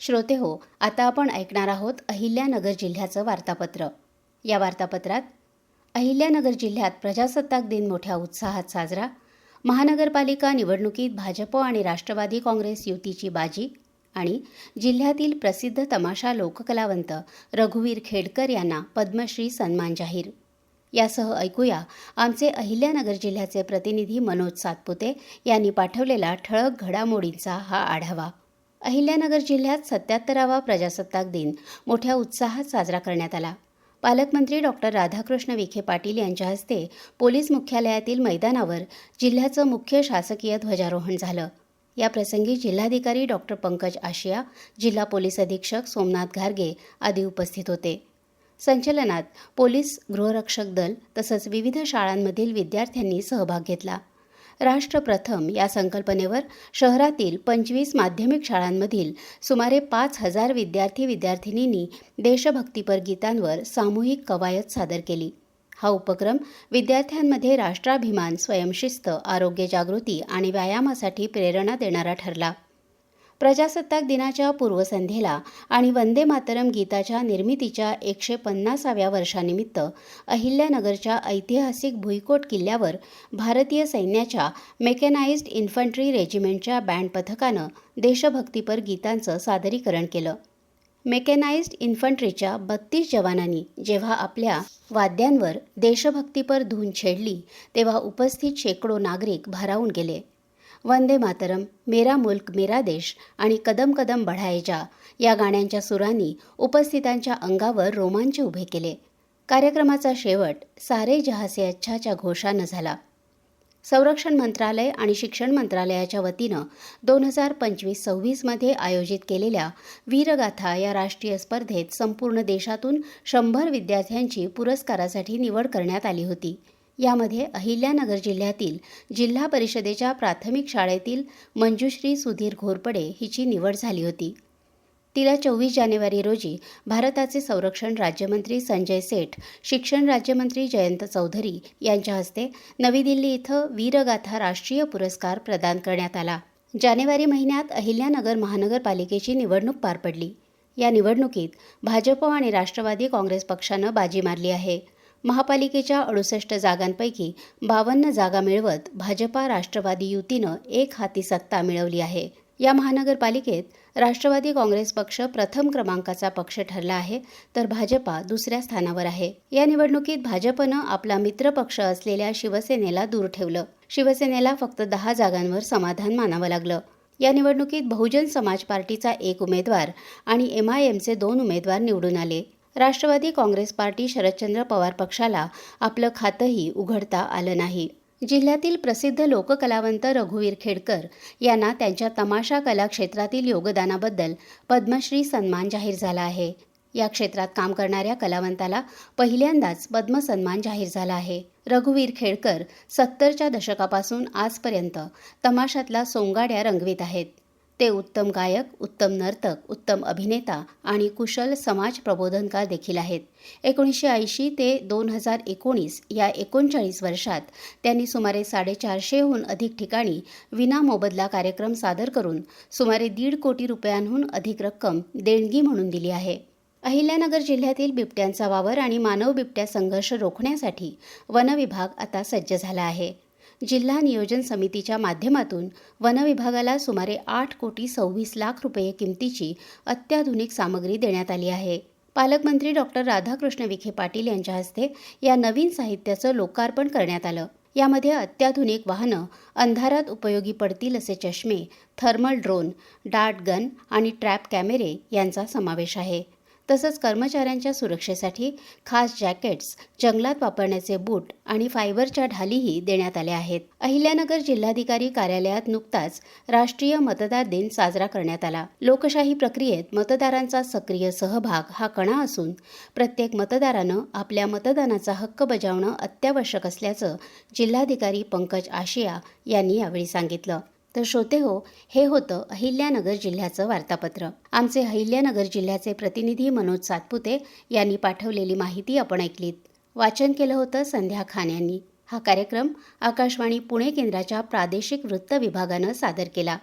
श्रोते हो, आता आपण ऐकणार आहोत अहिल्यानगर जिल्ह्याचं वार्तापत्र. या वार्तापत्रात अहिल्यानगर जिल्ह्यात प्रजासत्ताक दिन मोठ्या उत्साहात साजरा, महानगरपालिका निवडणुकीत भाजप आणि राष्ट्रवादी काँग्रेस युतीची बाजी आणि जिल्ह्यातील प्रसिद्ध तमाशा लोककलावंत रघुवीर खेडकर यांना पद्मश्री सन्मान जाहीर. यासह ऐकूया आमचे अहिल्यानगर जिल्ह्याचे प्रतिनिधी मनोज सातपुते यांनी पाठवलेला ठळक घडामोडींचा हा आढावा. अहिल्यानगर जिल्ह्यात 77वा प्रजासत्ताक दिन मोठ्या उत्साहात साजरा करण्यात आला. पालकमंत्री डॉक्टर राधाकृष्ण विखे पाटील यांच्या हस्ते पोलीस मुख्यालयातील मैदानावर जिल्ह्याचं मुख्य शासकीय ध्वजारोहण झालं. याप्रसंगी जिल्हाधिकारी डॉक्टर पंकज आशिया, जिल्हा पोलीस अधीक्षक सोमनाथ घारगे आदी उपस्थित होते. संचलनात पोलीस, गृहरक्षक दल तसंच विविध शाळांमधील विद्यार्थ्यांनी सहभाग घेतला. राष्ट्र प्रथम या संकल्पनेवर शहरातील 25 माध्यमिक शाळांमधील सुमारे 5,000 विद्यार्थी-विद्यार्थिनींनी देशभक्तीपर गीतांवर सामूहिक कवायत सादर केली. हा उपक्रम विद्यार्थ्यांमध्ये राष्ट्राभिमान, स्वयंशिस्त, आरोग्य जागृती आणि व्यायामासाठी प्रेरणा देणारा ठरला. प्रजासत्ताक दिनाच्या पूर्वसंध्येला आणि वंदे मातरम गीताच्या निर्मितीच्या 150व्या वर्षानिमित्त अहिल्यानगरच्या ऐतिहासिक भुईकोट किल्ल्यावर भारतीय सैन्याच्या मेकॅनाइज्ड इन्फंट्री रेजिमेंटच्या बँड पथकानं देशभक्तीपर गीतांचं सादरीकरण केलं. मेकॅनाइज्ड इन्फंट्रीच्या 32 जवानांनी जेव्हा आपल्या वाद्यांवर देशभक्तीपर धून छेडली तेव्हा उपस्थित शेकडो नागरिक भारावून गेले. वंदे मातरम, मेरा मुल्क मेरा देश आणि कदम कदम बढ़ाए जा या गाण्यांच्या सुरांनी उपस्थितांच्या अंगावर रोमांच उभे केले. कार्यक्रमाचा शेवट सारे जहाँ से अच्छाच्या घोषानं झाला. संरक्षण मंत्रालय आणि शिक्षण मंत्रालयाच्या वतीनं 2025-26 मध्ये आयोजित केलेल्या वीरगाथा या राष्ट्रीय स्पर्धेत संपूर्ण देशातून 100 विद्यार्थ्यांची पुरस्कारासाठी निवड करण्यात आली होती. यामध्ये अहिल्यानगर जिल्ह्यातील जिल्हा परिषदेच्या प्राथमिक शाळेतील मंजुश्री सुधीर घोरपडे हिची निवड झाली होती. तिला 24 जानेवारी रोजी भारताचे संरक्षण राज्यमंत्री संजय सेठ, शिक्षण राज्यमंत्री जयंत चौधरी यांच्या हस्ते नवी दिल्ली इथं वीरगाथा राष्ट्रीय पुरस्कार प्रदान करण्यात आला. जानेवारी महिन्यात अहिल्यानगर महानगरपालिकेची निवडणूक पार पडली. या निवडणुकीत भाजप आणि राष्ट्रवादी काँग्रेस पक्षानं बाजी मारली आहे. महापालिकेच्या 68 जागांपैकी 52 जागा मिळवत भाजपा राष्ट्रवादी युतीनं एक हाती सत्ता मिळवली आहे. या महानगरपालिकेत राष्ट्रवादी काँग्रेस पक्ष प्रथम क्रमांकाचा पक्ष ठरला आहे, तर भाजपा दुसऱ्या स्थानावर आहे. या निवडणुकीत भाजपनं आपला मित्रपक्ष असलेल्या शिवसेनेला दूर ठेवलं. शिवसेनेला फक्त 10 जागांवर समाधान मानावं लागलं. या निवडणुकीत बहुजन समाज पार्टीचा एक उमेदवार आणि MIMचे 2 उमेदवार निवडून आले. राष्ट्रवादी काँग्रेस पार्टी शरदचंद्र पवार पक्षाला आपलं खातंही उघडता आलं नाही. जिल्ह्यातील प्रसिद्ध लोककलावंत रघुवीर खेडकर यांना त्यांच्या तमाशा कला क्षेत्रातील योगदानाबद्दल पद्मश्री सन्मान जाहीर झाला आहे. या क्षेत्रात काम करणाऱ्या कलावंताला पहिल्यांदाच पद्म सन्मान जाहीर झाला आहे. रघुवीर खेडकर 70च्या दशकापासून आजपर्यंत तमाशातला सोंगाड्या रंगवीत आहेत. ते उत्तम गायक, उत्तम नर्तक, उत्तम अभिनेता आणि कुशल समाज प्रबोधनकार देखील आहेत. 1980 ते 2019 या 39 वर्षात त्यांनी सुमारे 450हून अधिक ठिकाणी विनामोबदला कार्यक्रम सादर करून सुमारे 1.5 कोटी रुपयांहून अधिक रक्कम देणगी म्हणून दिली आहे. अहिल्यानगर जिल्ह्यातील बिबट्यांचा वावर आणि मानव बिबट्या संघर्ष रोखण्यासाठी वनविभाग आता सज्ज झाला आहे. जिल्हा नियोजन समितीच्या माध्यमातून वनविभागाला सुमारे 8,26 लाख रुपये किमतीची अत्याधुनिक सामग्री देण्यात आली आहे. पालकमंत्री डॉक्टर राधाकृष्ण विखे पाटील यांच्या हस्ते या नवीन साहित्याचं लोकार्पण करण्यात आलं. यामध्ये अत्याधुनिक वाहनं, अंधारात उपयोगी पडतील असे चष्मे, थर्मल ड्रोन, डार्ट गन आणि ट्रॅप कॅमेरे यांचा समावेश आहे. तसंच कर्मचाऱ्यांच्या सुरक्षेसाठी खास जॅकेट्स, जंगलात वापरण्याचे बूट आणि फायबरच्या ढालीही देण्यात आल्या आहेत. अहिल्यानगर जिल्हाधिकारी कार्यालयात नुकताच राष्ट्रीय मतदार दिन साजरा करण्यात आला. लोकशाही प्रक्रियेत मतदारांचा सक्रिय सहभाग हा कणा असून प्रत्येक मतदारानं आपल्या मतदानाचा हक्क बजावणं अत्यावश्यक असल्याचं जिल्हाधिकारी पंकज आशिया यांनी यावेळी सांगितलं. तर श्रोते हो, हे होतं अहिल्यानगर जिल्ह्याचं वार्तापत्र. आमचे अहिल्यानगर जिल्ह्याचे प्रतिनिधी मनोज सातपुते यांनी पाठवलेली माहिती आपण ऐकलीत. वाचन केलं होतं संध्या खान यांनी. हा कार्यक्रम आकाशवाणी पुणे केंद्राच्या प्रादेशिक वृत्त विभागानं सादर केला.